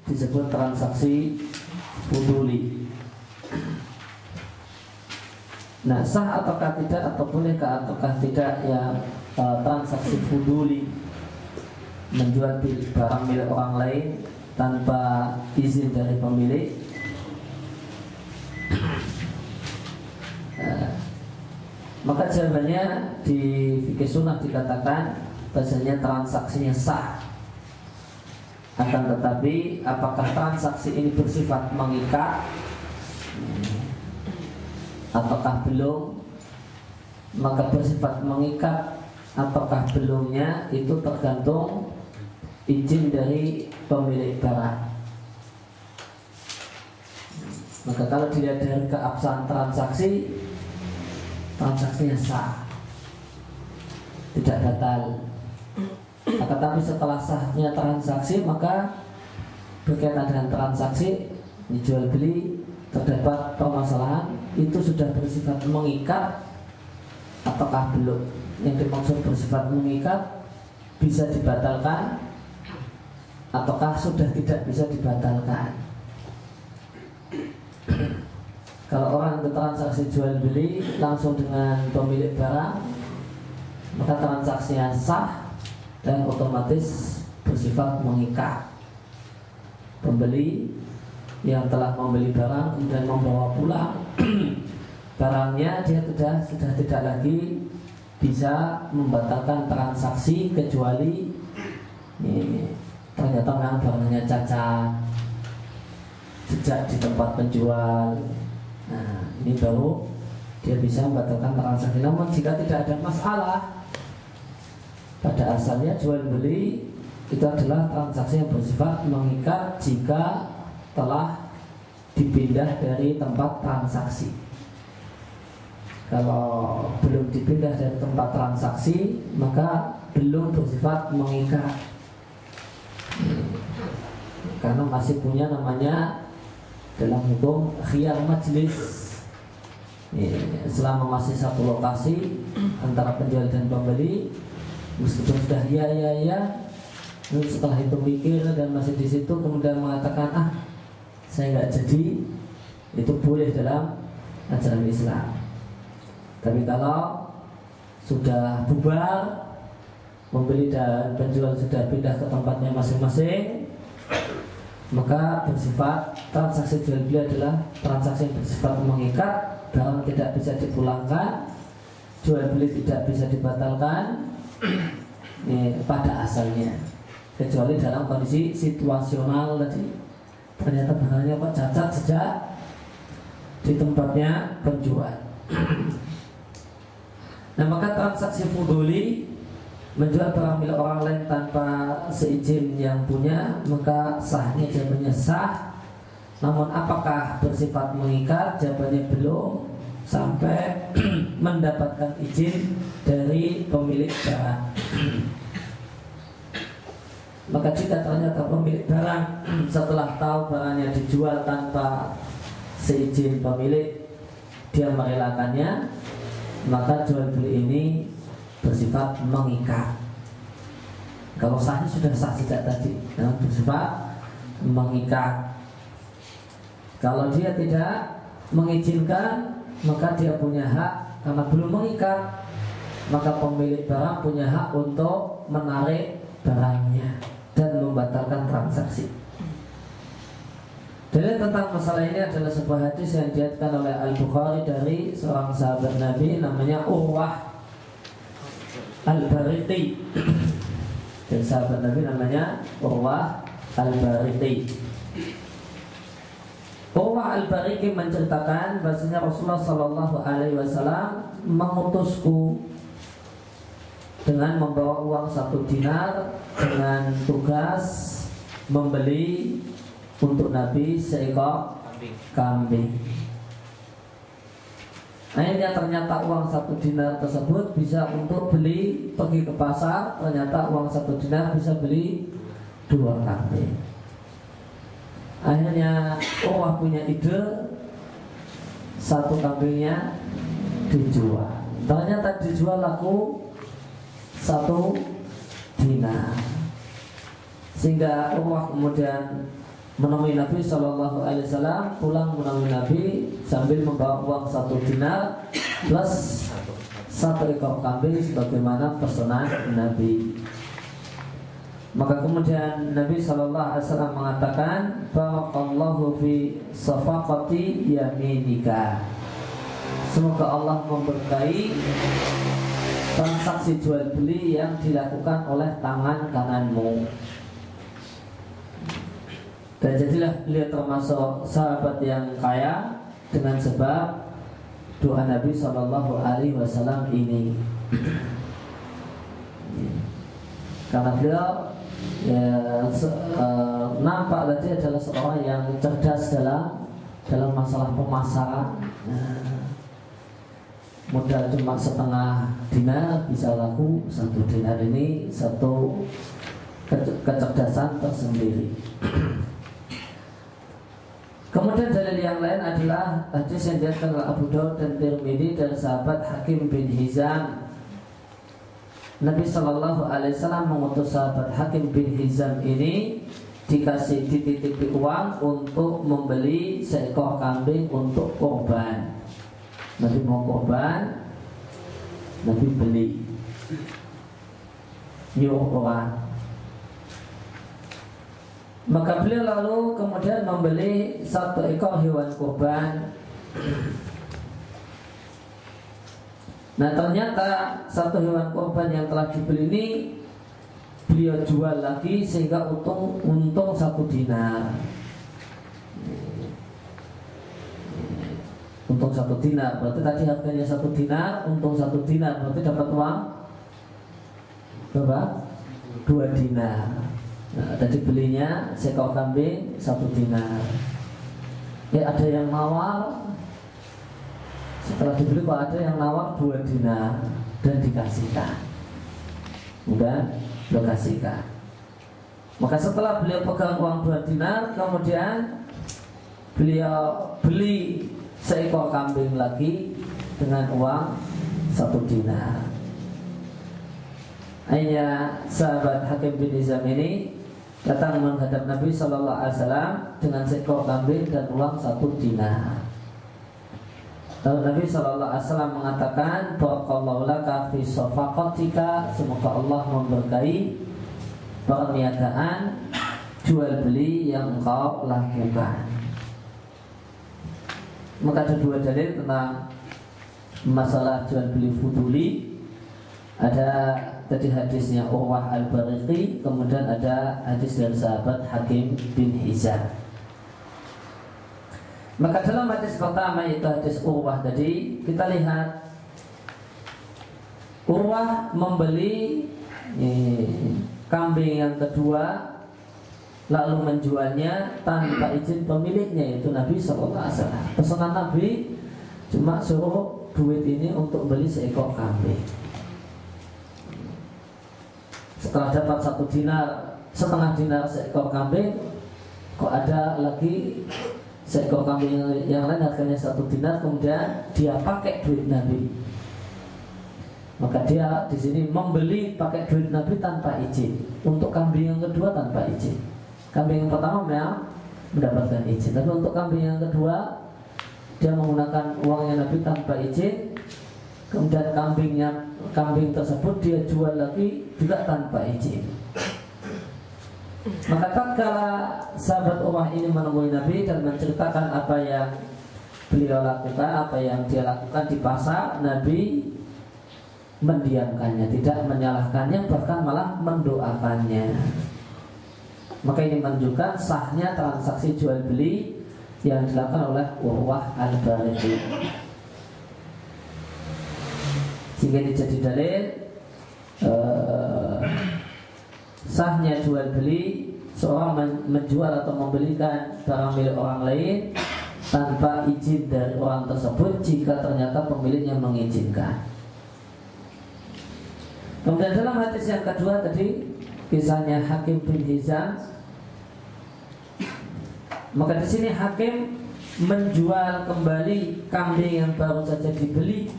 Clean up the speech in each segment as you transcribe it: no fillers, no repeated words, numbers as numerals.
disebut transaksi fuduli. Nah, sah ataukah tidak, atau bolehkah ataukah tidak ya transaksi fuduli, menjual barang milik orang lain tanpa izin dari pemilik? Maka jawabannya di fikih sunnah dikatakan bahasanya transaksinya sah. Akan tetapi apakah transaksi ini bersifat mengikat ataukah belum? Maka bersifat mengikat ataukah belumnya itu tergantung izin dari pemilik barang. Maka kalau dilihat dari keabsahan transaksi, transaksinya sah, tidak batal. Akan tapi setelah sahnya transaksi, maka berkaitan dengan transaksi dijual beli terdapat permasalahan, itu sudah bersifat mengikat ataukah belum? Yang dimaksud bersifat mengikat bisa dibatalkan ataukah sudah tidak bisa dibatalkan? Kalau orang itu transaksi jual beli langsung dengan pemilik barang, maka transaksinya sah dan otomatis bersifat mengikat. Pembeli yang telah membeli barang kemudian membawa pulang barangnya, dia sudah tidak lagi bisa membatalkan transaksi kecuali ternyata memang barangnya cacat, jejak di tempat penjual. Nah, ini baru dia bisa membatalkan transaksi. Namun jika tidak ada masalah, pada asalnya jual beli itu adalah transaksi yang bersifat mengikat jika telah dipindah dari tempat transaksi. Kalau belum dipindah dari tempat transaksi, maka belum bersifat mengikat, karena masih punya namanya dalam hukum khiyar majlis. Selama masih satu lokasi antara penjual dan pembeli, meskipun sudah ya, setelah itu mikir dan masih di situ kemudian mengatakan saya nggak jadi, itu boleh dalam ajaran Islam. Tapi kalau sudah bubar, pembeli dan penjual sudah pindah ke tempatnya masing-masing, maka bersifat transaksi jual beli adalah transaksi yang bersifat mengikat. Barang tidak bisa dipulangkan, jual beli tidak bisa dibatalkan pada asalnya, kecuali dalam kondisi situasional tadi. Ternyata barangnya kok cacat sejak di tempatnya penjual. Nah, maka transaksi fuduli, menjual barang milik orang lain tanpa seizin yang punya, maka sahnya jawabannya sah. Namun apakah bersifat mengikat? Jawabannya belum sampai mendapatkan izin dari pemilik barang. Maka jika ternyata pemilik barang setelah tahu barangnya dijual tanpa seizin pemilik, dia merelakannya, maka jual beli ini bersifat mengikat. Kalau sahnya sudah sah sejak tadi, namun bersifat mengikat. Kalau dia tidak mengizinkan, maka dia punya hak, karena belum mengikat, maka pemilik barang punya hak untuk menarik barangnya dan membatalkan transaksi. Dalil tentang masalah ini adalah sebuah hadis yang diriwayatkan oleh Al-Bukhari dari seorang sahabat Nabi namanya Urwah Al-Bariqi. Dan sahabat Nabi namanya Urwah Al-Bariqi. Urwah Al-Bariqi menceritakan bahasanya Rasulullah SAW mengutusku dengan membawa uang 1 dinar dengan tugas membeli untuk Nabi seekor kambing. Akhirnya ternyata uang 1 dinar tersebut bisa untuk beli, pergi ke pasar, ternyata uang 1 dinar bisa beli 2 kambing. Akhirnya Urwah punya ide, 1 kambingnya dijual. Ternyata dijual laku 1 dinar. Sehingga Urwah kemudian menemui Nabi Shallallahu Alaihi Wasallam, pulang menemui Nabi sambil membawa uang 1 dinar plus 1 ekor kambing sebagaimana pesanan Nabi. Maka kemudian Nabi Shallallahu Alaihi Wasallam mengatakan, barakallahu fi shafaqati yaminika. Semoga Allah memberkahi transaksi jual beli yang dilakukan oleh tangan kananmu. Dan jadilah beliau termasuk sahabat yang kaya dengan sebab doa Nabi Shallallahu Alaihi Wasallam ini. Karena beliau nampak tadi adalah seorang yang cerdas dalam masalah pemasaran. Modal cuma setengah dinar bisa laku 1 dinar. Ini satu kecerdasan tersendiri. Kemudian dalil yang lain adalah hadis yang diriwayatkan oleh Abu Daud dan Tirmidzi dari sahabat Hakim bin Hizam. Nabi Shallallahu Alaihi Wasallam mengutus sahabat Hakim bin Hizam ini dikasih dititipi uang untuk membeli seekor kambing untuk korban. Nabi mau korban, Nabi beli, nyuruh orang. Maka beliau lalu kemudian membeli 1 ekor hewan kurban. Nah ternyata 1 hewan kurban yang telah dibeli ini beliau jual lagi sehingga untung 1 dinar. Untung 1 dinar, berarti tadi harganya 1 dinar, untung 1 dinar, berarti dapat uang berapa? 2 dinar. Nah, tadi belinya seekor kambing 1 dinar. Ada yang nawar, setelah dibeli kok ada yang nawar 2 dinar dan dikasihkan. Udah kasihkan. Maka setelah beliau pegang uang 2 dinar, kemudian beliau beli seekor kambing lagi dengan uang 1 dinar. Akhirnya sahabat Hakim bin Hizam ini datang menghadap Nabi Shallallahu Alaihi Wasallam dengan seekor kambing dan uang 1 dinar. Lalu Nabi Shallallahu Alaihi Wasallam mengatakan, barakallahu laka fi shafaqatika, semoga Allah memberkahi perniagaan jual beli yang engkau lakukan. Maka ada 2 dalil tentang masalah jual beli fuduli. Ada tadi hadisnya Urwah al-Bariqi, kemudian ada hadis dari sahabat Hakim bin Hizam. Maka dalam hadis pertama, yaitu hadis Urwah tadi, kita lihat Urwah membeli kambing yang kedua lalu menjualnya tanpa izin pemiliknya, yaitu Nabi SAW. Pesanan Nabi cuma suruh duit ini untuk beli seekor kambing. Setelah dapat 1 dinar, setengah dinar seekor kambing, kok ada lagi seekor kambing yang lain harganya 1 dinar, kemudian dia pakai duit Nabi. Maka dia di sini membeli pakai duit Nabi tanpa izin. Untuk kambing yang kedua tanpa izin. Kambing yang pertama memang mendapatkan izin, tapi untuk kambing yang kedua dia menggunakan uangnya Nabi tanpa izin. Kemudian kambing tersebut dia jual lagi juga tanpa izin. Maka tatkala sahabat Urwah ini menemui Nabi dan menceritakan apa yang beliau lakukan, apa yang dia lakukan di pasar, Nabi mendiamkannya, tidak menyalahkannya, bahkan malah mendoakannya. Maka ini menunjukkan sahnya transaksi jual beli yang dilakukan oleh Urwah al-Bariqi. Sehingga ini jadi dalil sahnya jual beli, seorang menjual atau membelikan barang milik orang lain tanpa izin dari orang tersebut jika ternyata pemiliknya mengizinkan. Kemudian dalam hadis yang kedua tadi, kisahnya Hakim bin Hizam, maka di sini Hakim menjual kembali kambing yang baru saja dibeli.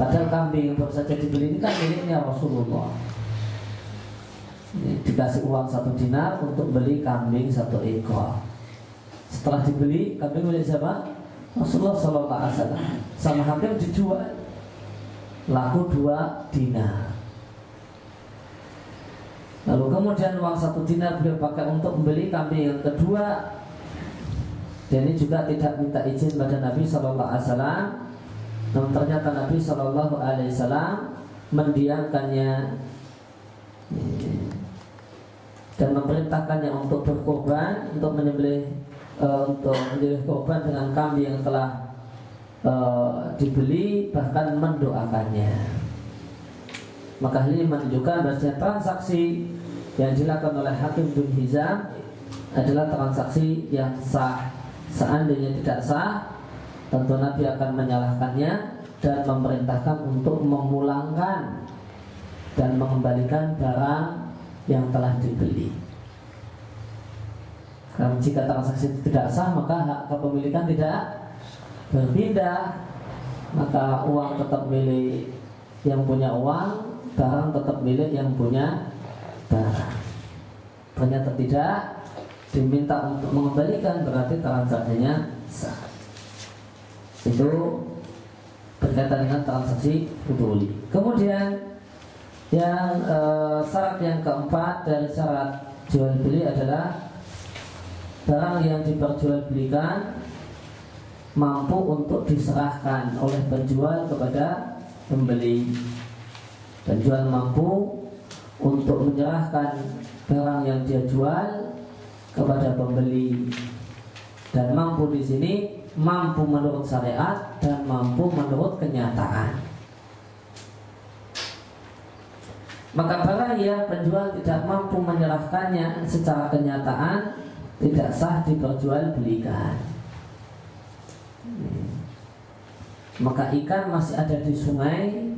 Padahal kambing yang baru saja dibeli ini kan miliknya Rasulullah. dikasih uang 1 dinar untuk beli kambing 1 ekor. Setelah dibeli, kambing milik siapa? Rasulullah SAW. Sama Hakim dijual, laku 2 dinar. Lalu kemudian uang 1 dinar beliau pakai untuk membeli kambing yang kedua. Dan ini juga tidak minta izin pada Nabi SAW. Namun ternyata Nabi SAW mendiamkannya dan memerintahkannya untuk berkorban, untuk menyembelih korban dengan kambing yang telah dibeli, bahkan mendoakannya. Maka hal ini menunjukkan bahwa transaksi yang dilakukan oleh Hakim bin Hizam adalah transaksi yang sah. Seandainya tidak sah, tentu Nabi akan menyalahkannya dan memerintahkan untuk memulangkan dan mengembalikan barang yang telah dibeli. Karena jika transaksi tidak sah, maka hak kepemilikan tidak berpindah, maka uang tetap milik yang punya uang, barang tetap milik yang punya barang. Ternyata tidak diminta untuk mengembalikan, berarti transaksinya sah. Itu berkaitan dengan transaksi fuduli. Kemudian yang syarat yang keempat dari syarat jual beli adalah barang yang diperjualbelikan mampu untuk diserahkan oleh penjual kepada pembeli. Penjual mampu untuk menyerahkan barang yang dia jual kepada pembeli, dan mampu di sini mampu menurut syariat dan mampu menurut kenyataan. Maka barang yang penjual tidak mampu menyerahkannya secara kenyataan tidak sah diperjualbelikan. Maka ikan masih ada di sungai,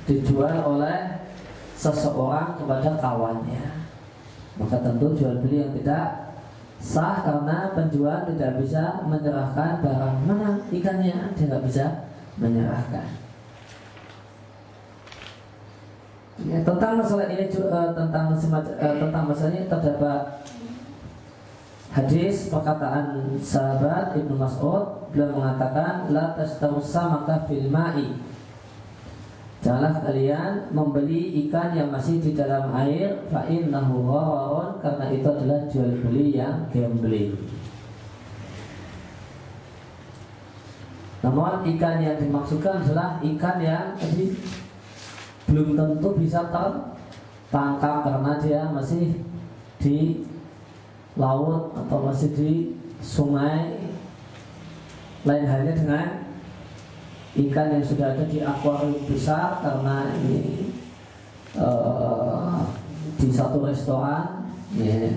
dijual oleh seseorang kepada kawannya, maka tentu jual beli yang tidak sah, karena penjual tidak bisa menyerahkan barang. Mana ikannya? Dia tidak bisa menyerahkan. Ya, tentang masalah ini tentang masalah ini terdapat hadis perkataan sahabat Ibnu Mas'ud. Beliau mengatakan, la tastawsamaka fil ma'i, janganlah kalian membeli ikan yang masih di dalam air, fa innahu ghararun, karena itu adalah jual beli yang gambling. Namun ikan yang dimaksudkan adalah ikan yang tadi belum tentu bisa tertangkap karena dia masih di laut atau masih di sungai. Lain halnya dengan ikan yang sudah ada di akuarium besar, karena ini di satu restoran, ya,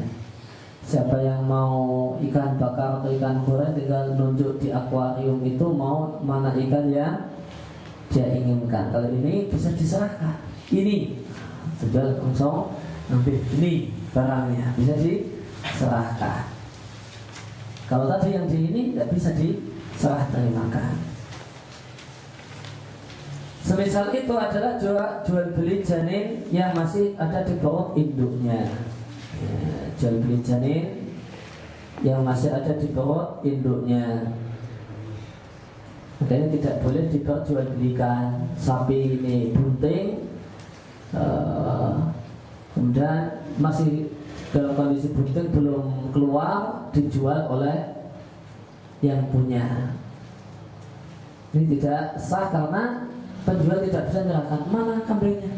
siapa yang mau ikan bakar atau ikan goreng tinggal nunjuk di akuarium itu mau mana ikan yang dia inginkan. Kalau ini bisa diserahkan, ini sudah langsung ambil, ini barangnya bisa diserahkan. Kalau tadi yang di ini tidak bisa diserah terimakan. Semisal itu adalah jual beli janin yang masih ada di bawah induknya, ya, jual beli janin yang masih ada di bawah induknya. Maka ini tidak boleh diperjualbelikan. Sapi ini bunting, kemudian masih dalam kondisi bunting, belum keluar, dijual oleh yang punya. Ini tidak sah karena penjual tidak bisa menyerahkan. Mana kambingnya?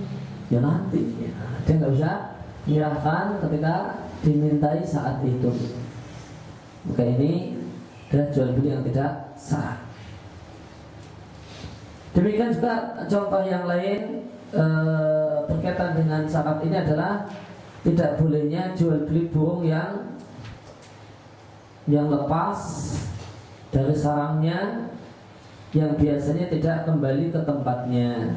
Ya nanti, ya, dia nggak bisa menyerahkan ketika dimintai saat itu. Maka ini adalah jual beli yang tidak sah. Demikian juga contoh yang lain berkaitan dengan syarat ini adalah tidak bolehnya jual beli burung yang lepas dari sarangnya, yang biasanya tidak kembali ke tempatnya.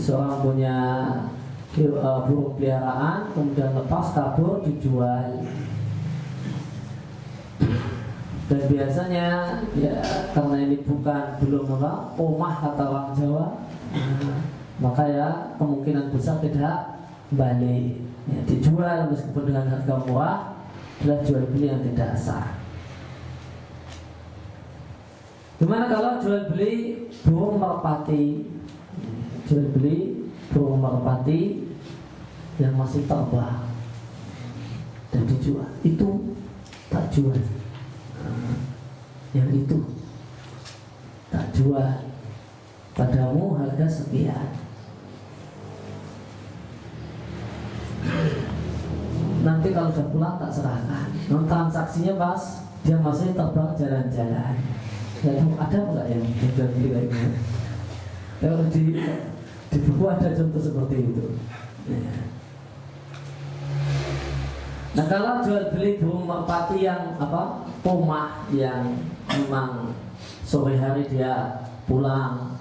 Seorang punya burung peliharaan, kemudian lepas kabur, dijual. Dan biasanya ya, karena ini belum omah kata orang Jawa, maka ya kemungkinan besar tidak balik. Ya, dijual meskipun dengan harga murah adalah jual beli yang tidak sah. Gimana kalau jual beli burung merpati? Jual beli burung merpati yang masih terbang dan dijual, itu tak jual. Yang itu tak jual, padamu harga sekian. Nanti kalau sudah pulang tak serahkan. Non transaksinya pas dia masih terbang jalan-jalan. Ada enggak yang jual beli kayak gitu? Kalau di buku ada contoh seperti itu. Ya. Nah kalau jual beli burung merpati yang pomah, yang memang sore hari dia pulang,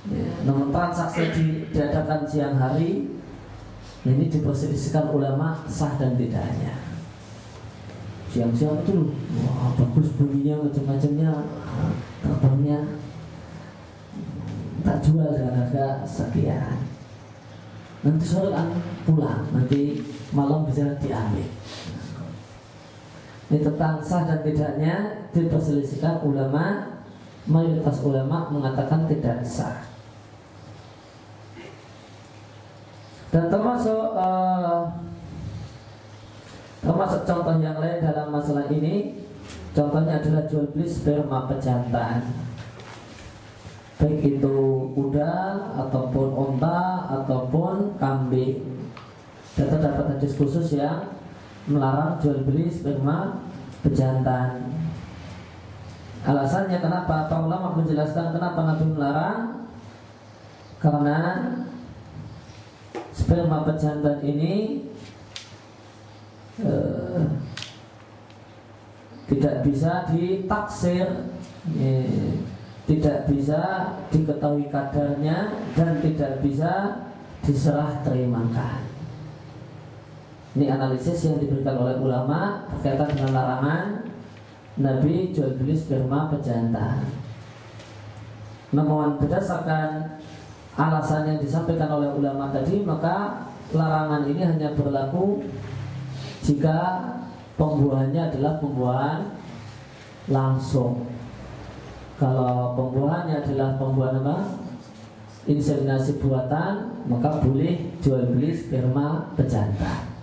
ya, namun transaksi diadakan siang hari, ini diperselisihkan ulama sah dan tidaknya. Siang-siang itu wah bagus bunyinya, macam-macamnya, terbangnya, tak jual dengan harga sekian. Nanti sore pulang, nanti malam bisa diambil. Ini tentang sah dan tidaknya diperselisihkan ulama. Mayoritas ulama mengatakan tidak sah. Dan termasuk contoh yang lain dalam masalah ini, contohnya adalah jual beli sperma pejantan, baik itu kuda ataupun onta ataupun kambing. Dan terdapat hadis khusus yang melarang jual beli sperma pejantan. Alasannya kenapa? Para ulama menjelaskan kenapa Nabi melarang, karena sperma pejantan ini tidak bisa ditaksir, tidak bisa diketahui kadarnya, dan tidak bisa diserah terimakan. Ini analisis yang diberikan oleh ulama berkaitan dengan larangan Nabi jual beli sperma pejantan. Namun berdasarkan alasan yang disampaikan oleh ulama tadi, maka larangan ini hanya berlaku jika pembuahannya adalah pembuahan langsung. Kalau pembuahannya adalah pembuahan inseminasi buatan, maka boleh jual beli sperma pejantan.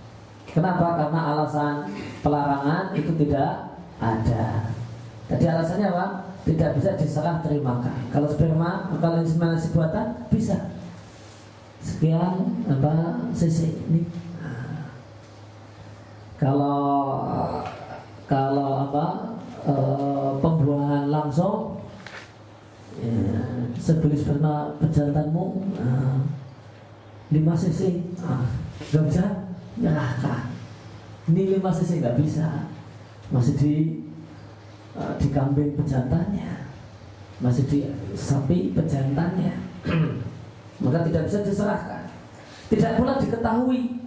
Kenapa? Karena alasan pelarangan itu tidak ada. Jadi alasannya apa? Tidak bisa diserah terimakan. Kalau sperma, kalau inseminasi buatan bisa. Sekian cc ini. Kalau pembuahan langsung, ya, sebeli sperma pejantanmu 5 cc, nggak bisa, nyerahkan. Ini 5 cc nggak bisa, masih di kambing pejantannya, masih di sapi pejantannya, maka tidak bisa diserahkan. Tidak pula diketahui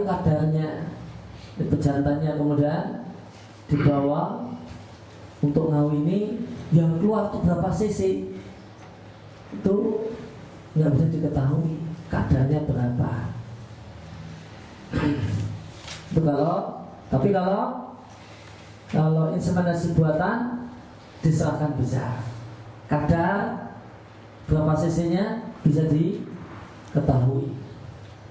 kadarnya di pejantannya, kemudian dibawa untuk ngawini, yang keluar itu berapa cc, itu nggak bisa diketahui kadarnya berapa. Itu kalau inseminasi buatan diserahkan bisa. Kadar berapa cc-nya bisa diketahui,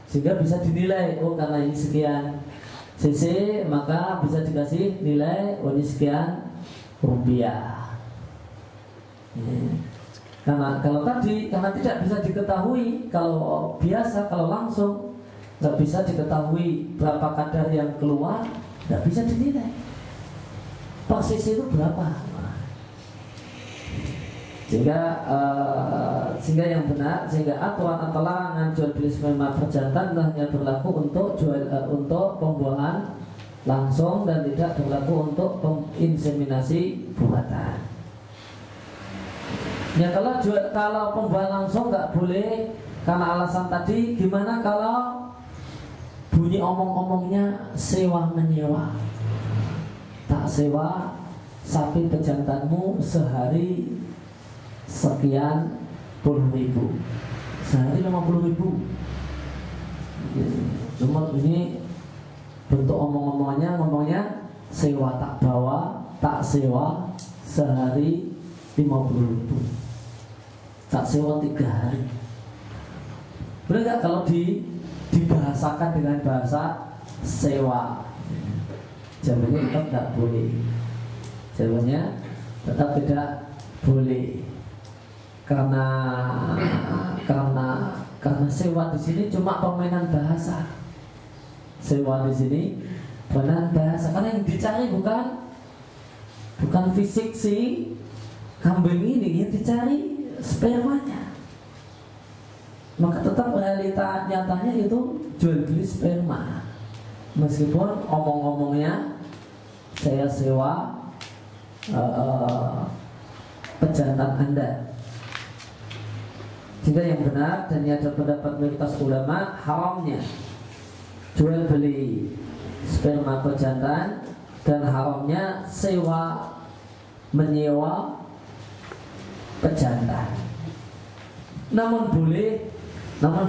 sehingga bisa dinilai, oh karena ini sekian cc maka bisa dikasih nilai, oh ini sekian rupiah. Karena tidak bisa diketahui, kalau biasa, kalau langsung nggak bisa diketahui berapa kadar yang keluar, nggak bisa dinilai per cc itu berapa. Sehingga yang benar, sehingga aturan atau larangan jual beli sperma pejantan hanya berlaku untuk pembuahan langsung dan tidak berlaku untuk inseminasi buatan. Ya kalau pembuahan langsung nggak boleh karena alasan tadi. Gimana kalau bunyi omong-omongnya sewa menyewa? Tak sewa sapi pejantanmu sehari sekian 50.000, sehari 50.000. Cuma ini bentuk ngomongnya sewa tak bawa, tak sewa sehari 50.000, tak sewa 3 hari. Boleh nggak kalau dibahasakan dengan bahasa sewa? Jawabannya tetap tidak boleh. Jawabannya tetap tidak boleh. Karena sewa di sini cuma permainan bahasa. Sewa di sini permainan bahasa. Karena yang dicari bukan fisik si kambing ini, yang dicari spermanya. Maka tetap realita nyatanya itu jual beli sperma. Meskipun omong-omongnya saya sewa pejantan Anda. Jika yang benar, dan ini ada pendapat mayoritas ulama, haramnya jual beli sperma pejantan, dan haramnya sewa menyewa pejantan. Namun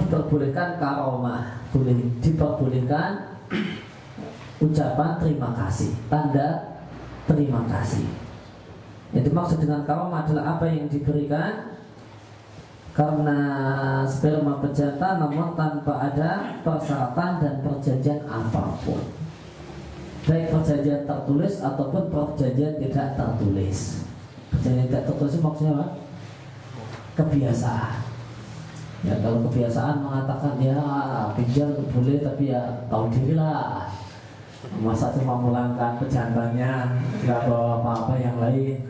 diperbolehkan karomah, boleh diperbolehkan ucapan terima kasih, tanda terima kasih. Yang dimaksud dengan karomah adalah apa yang diberikan karena sperma pejantan, namun tanpa ada persyaratan dan perjanjian apapun, baik perjanjian tertulis ataupun perjanjian tidak tertulis. Perjanjian tidak tertulis maksudnya apa? Kebiasaan. Ya, kalau kebiasaan mengatakan ya pinjam boleh, tapi ya tahu diri lah. Masa cuma mulangkan pejantannya, nggak bawa apa-apa yang lain.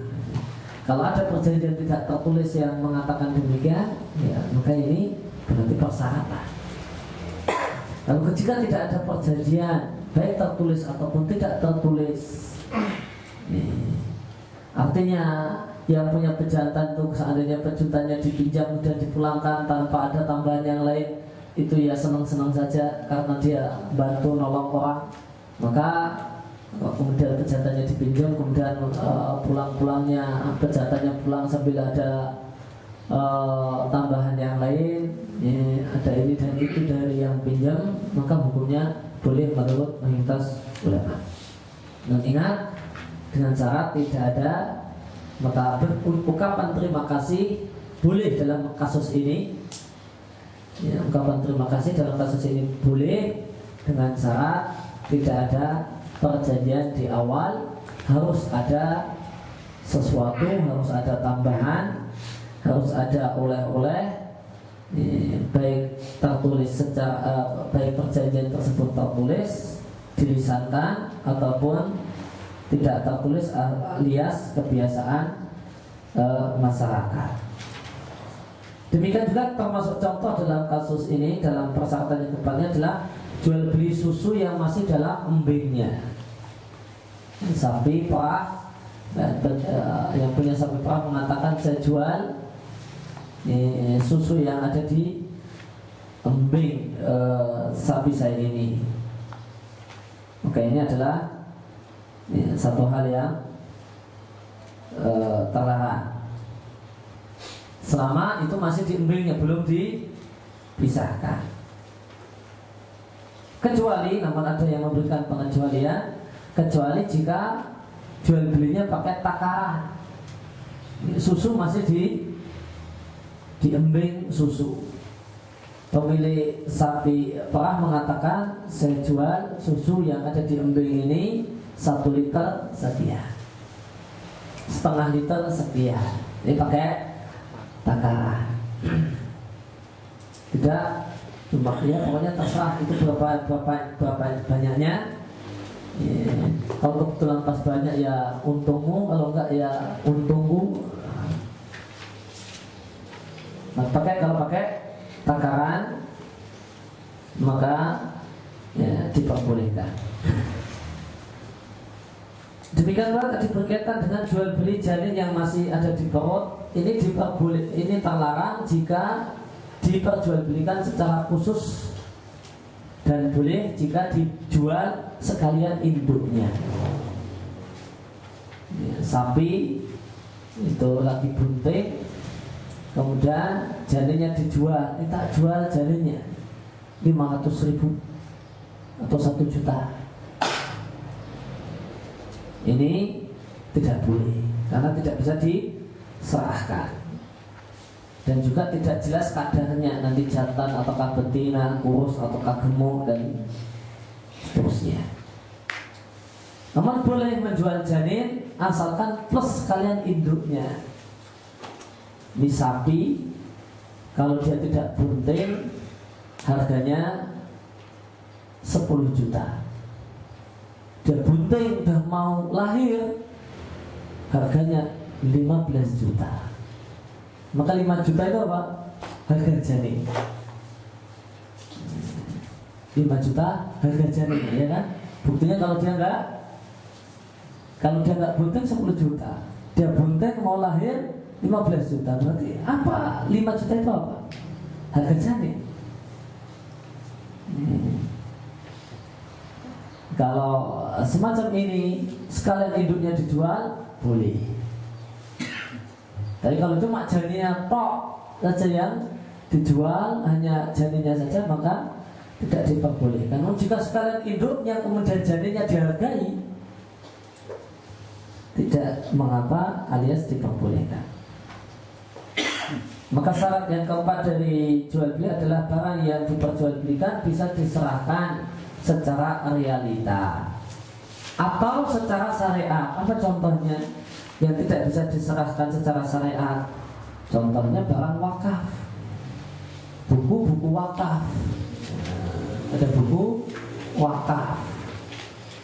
Kalau ada perjanjian tidak tertulis yang mengatakan demikian, ya maka ini berarti persyaratan. Lalu jika tidak ada perjanjian baik tertulis ataupun tidak tertulis, artinya yang punya pejantan itu seandainya pejantannya dipinjam dan dipulangkan tanpa ada tambahan yang lain, itu ya senang-senang saja karena dia bantu nolong orang. Maka kemudian pejantannya dipinjam, kemudian pulang-pulangnya pejantannya pulang sambil ada tambahan yang lain, ya, ada ini dan itu dari yang pinjam, maka hukumnya boleh menurut mayoritas ulama. Dan ingat, dengan syarat tidak ada, maka ungkapan terima kasih boleh dalam kasus ini. Ya, ungkapan terima kasih dalam kasus ini boleh dengan syarat tidak ada perjanjian di awal, harus ada sesuatu, harus ada tambahan, harus ada oleh-oleh, baik tertulis secara baik perjanjian tersebut tertulis dilisankan ataupun tidak tertulis alias kebiasaan masyarakat. Demikian juga termasuk contoh dalam kasus ini, dalam persyaratan yang kedepannya adalah jual beli susu yang masih dalam embingnya. Sapi perah, yang punya sapi perah mengatakan saya jual susu yang ada di embing sapi saya ini. Oke, ini adalah satu hal yang terlarang selama itu masih di embingnya, belum dipisahkan. Kecuali, namun ada yang memberikan pengecualian, kecuali jika jual belinya pakai takaran, susu masih di embing susu. Pemilik sapi perah mengatakan saya jual susu yang ada di embing ini 1 liter sekian, setengah liter sekian. Ini pakai takaran. Tidak cuma ya, pokoknya terserah itu berapa banyaknya. Ya, kalau kebetulan pas banyak ya untungmu, kalau enggak ya untungku. Nah, kalau pakai takaran maka ya diperbolehkan. Demikian pula tadi berkaitan dengan jual beli janin yang masih ada di perut, ini ini terlarang jika diperjualbelikan secara khusus, dan boleh jika dijual sekalian induknya. Ya, sapi itu lagi bunting, kemudian janinnya dijual, tak jual janinnya 500.000 atau 1 juta. Ini tidak boleh karena tidak bisa diserahkan. Dan juga tidak jelas kadarnya, nanti jantan ataukah betina, kurus ataukah gemuk dan seterusnya. Namun boleh menjual janin asalkan plus kalian induknya. Ini sapi, kalau dia tidak bunting harganya 10 juta. Dia bunting udah mau lahir, harganya 15 juta. Maka 5 juta itu apa? Harga janin. 5 juta harga janin, ya kan? Buktinya kalau dia nggak bunting 10 juta, dia bunting mau lahir 15 juta. Berarti apa? 5 juta itu apa? Harga janin. Kalau semacam ini sekalian induknya dijual, boleh. Tapi kalau cuma janinnya tok saja yang dijual, hanya janinnya saja, maka tidak diperbolehkan. Namun jika sekalian induknya kemudian janinnya dihargai, tidak mengapa alias diperbolehkan. Maka syarat yang keempat dari jual beli adalah barang yang diperjualbelikan bisa diserahkan secara realita atau secara syariat. Apa contohnya yang tidak bisa diserahkan secara syariat? Contohnya barang wakaf, buku-buku wakaf. Ada buku wakaf.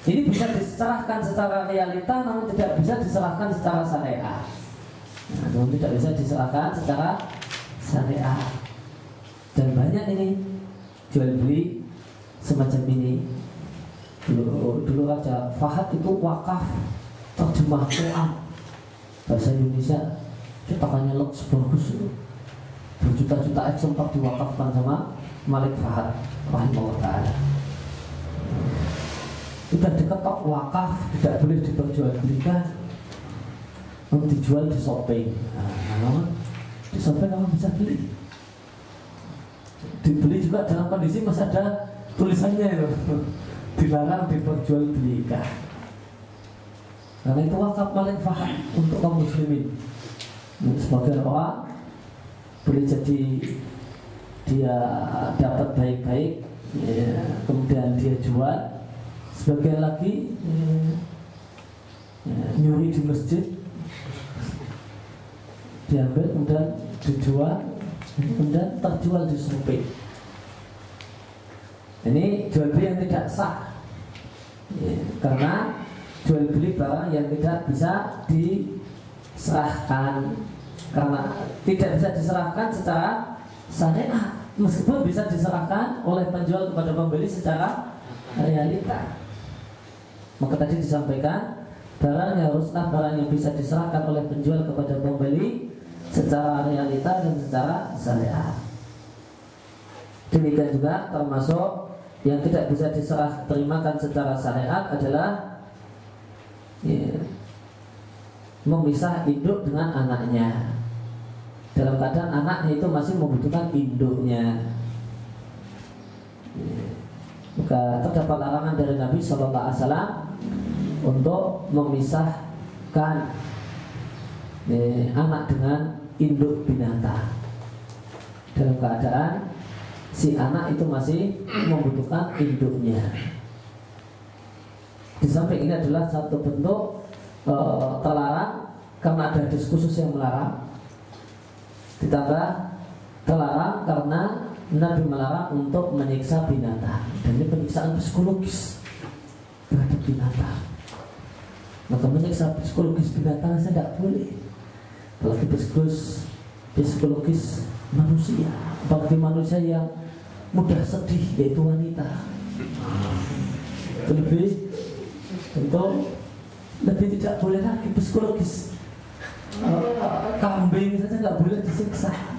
Ini bisa diserahkan secara realita, namun tidak bisa diserahkan secara syariat. Namun tidak bisa diserahkan secara syariat. Dan banyak ini jual beli semacam ini. Dulu Raja Fahad itu wakaf terjemah Quran bahasa Indonesia, cetakannya lux bagus, berjuta-juta eksemplar diwakafkan sama Malik Fahad rahimahullah ta'ala. Sudah diketok wakaf, tidak boleh diperjualbelikan, dijual di shopping. Di shopping kamu bisa beli. Dibeli juga dalam kondisi masih ada tulisannya itu, dilarang diperjualbelikan. Karena itu wakaf Malik Fahad untuk kaum muslimin. Sebagian orang boleh jadi dia dapat baik-baik, ya, kemudian dia jual. Sebagian lagi nyuri di masjid, diambil kemudian dijual, kemudian terjual di shopping. Ini jual beli yang tidak sah, ya, karena jual beli barang yang tidak bisa diserahkan, karena tidak bisa diserahkan secara syariat, meskipun bisa diserahkan oleh penjual kepada pembeli secara realita. Maka tadi disampaikan barang haruslah barang yang bisa diserahkan oleh penjual kepada pembeli secara realita dan secara syariat. Demikian juga termasuk yang tidak bisa diserah terimakan secara syariat adalah, ya, memisah induk dengan anaknya dalam keadaan anaknya itu masih membutuhkan induknya. Maka terdapat larangan dari Nabi SAW untuk memisahkan anak dengan induk binatang dalam keadaan si anak itu masih membutuhkan induknya. Di samping ini adalah satu bentuk terlarang karena ada hadis khusus yang melarang, ditambah terlarang karena Nabi melarang untuk menyiksa binatang, dan ini penyiksaan psikologis terhadap binatang. Maka menyiksa psikologis binatang saya tidak boleh, apalagi psikologis manusia, bagi manusia yang mudah sedih, yaitu wanita. Lebih tentu lebih tidak boleh lagi psikologis. Kambing saja nggak boleh disiksa.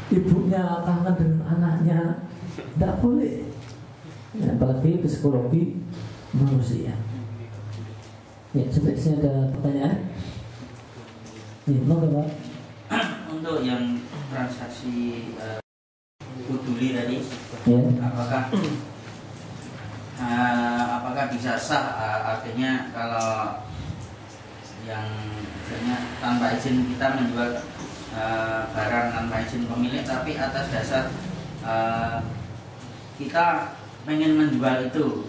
Ibunya kangen dengan anaknya, tidak boleh, ya, apalagi psikologi manusia. Ya, seperti ada pertanyaan. Ya, mau Pak? Untuk untuk yang transaksi Uduli tadi, apakah bisa sah? Artinya kalau yang misalnya tanpa izin kita menjual barang tanpa izin pemilik, tapi atas dasar kita pengen menjual itu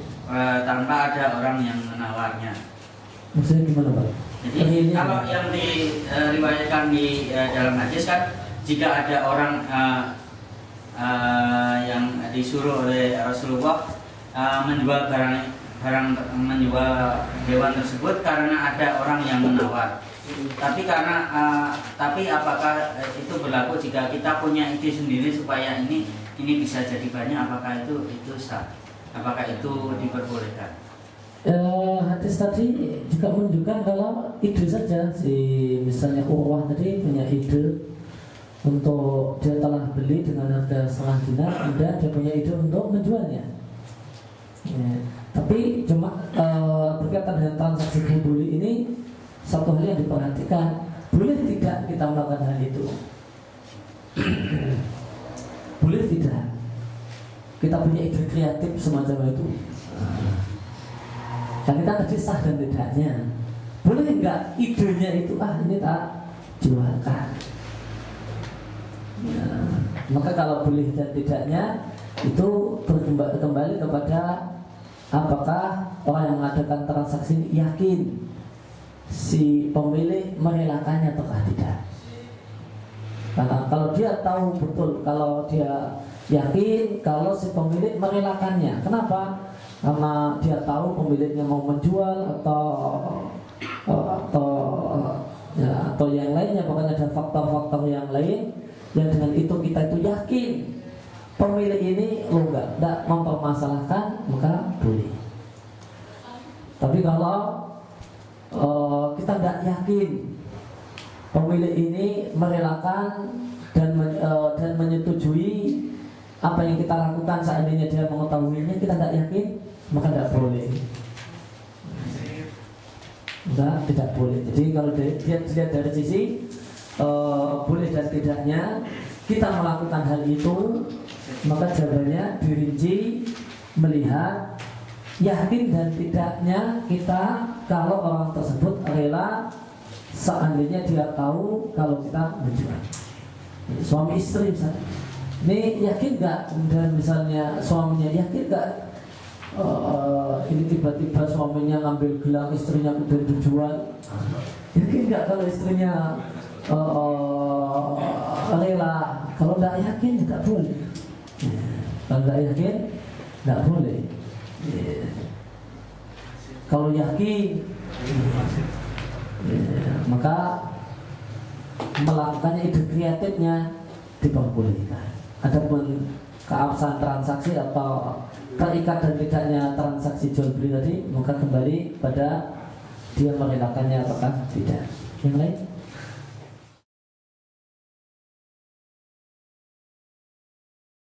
tanpa ada orang yang menawarnya. Maksudnya gimana Pak? Jadi kalau yang diriwayatkan di dalam hadis kan, jika ada orang yang disuruh oleh Rasulullah menjual menjual hewan tersebut karena ada orang yang menawar. Tapi apakah itu berlaku jika kita punya ide sendiri supaya ini bisa jadi banyak? Apakah itu sah? Apakah itu diperbolehkan? Hadis tadi juga menunjukkan kalau ide saja, misalnya Urwah tadi punya ide untuk dia telah beli dengan harga setengah dinar, kemudian dia punya ide untuk menjualnya. Tapi cuma berkaitan dengan transaksi jual beli ini, satu hal yang diperhatikan, boleh tidak kita melakukan hal itu? Boleh tidak kita punya ide kreatif semacam itu? Dan kita tadi sah dan tidaknya. Boleh enggak idenya itu ini tak jualkan? Maka kalau boleh dan tidaknya itu kembali kepada apakah orang yang mengadakan transaksi ini yakin si pemilik merelakannya ataukah tidak. Karena kalau dia tahu betul, kalau dia yakin kalau si pemilik merelakannya, kenapa? Karena dia tahu pemiliknya mau menjual atau yang lainnya, pokoknya ada faktor-faktor yang lain yang dengan itu kita itu yakin pemilik ini enggak mempermasalahkan, maka boleh. Tapi kalau kita enggak yakin pemilik ini merelakan dan menyetujui apa yang kita lakukan, seandainya dia mengetahuinya kita tidak yakin, maka tidak boleh. Tidak boleh. Jadi kalau dia dilihat dari sisi boleh dan tidaknya kita melakukan hal itu, maka jawabannya dirinci melihat yakin dan tidaknya kita kalau orang tersebut rela seandainya dia tahu kalau kita menjual. Suami istri misalnya, ini yakin gak? Kemudian misalnya suaminya yakin gak? Ini tiba-tiba suaminya ngambil gelang istrinya kemudian dijual. Yakin gak kalau istrinya rela? Kalau tidak yakin tidak boleh. Kalau tidak yakin tidak boleh. Kalau yakin maka melakukannya ide kreatifnya diperbolehkan. Adapun keabsahan transaksi atau terikat dan tidaknya transaksi jual beli tadi, maka kembali pada dia merelakannya apakah tidak. Yang lain?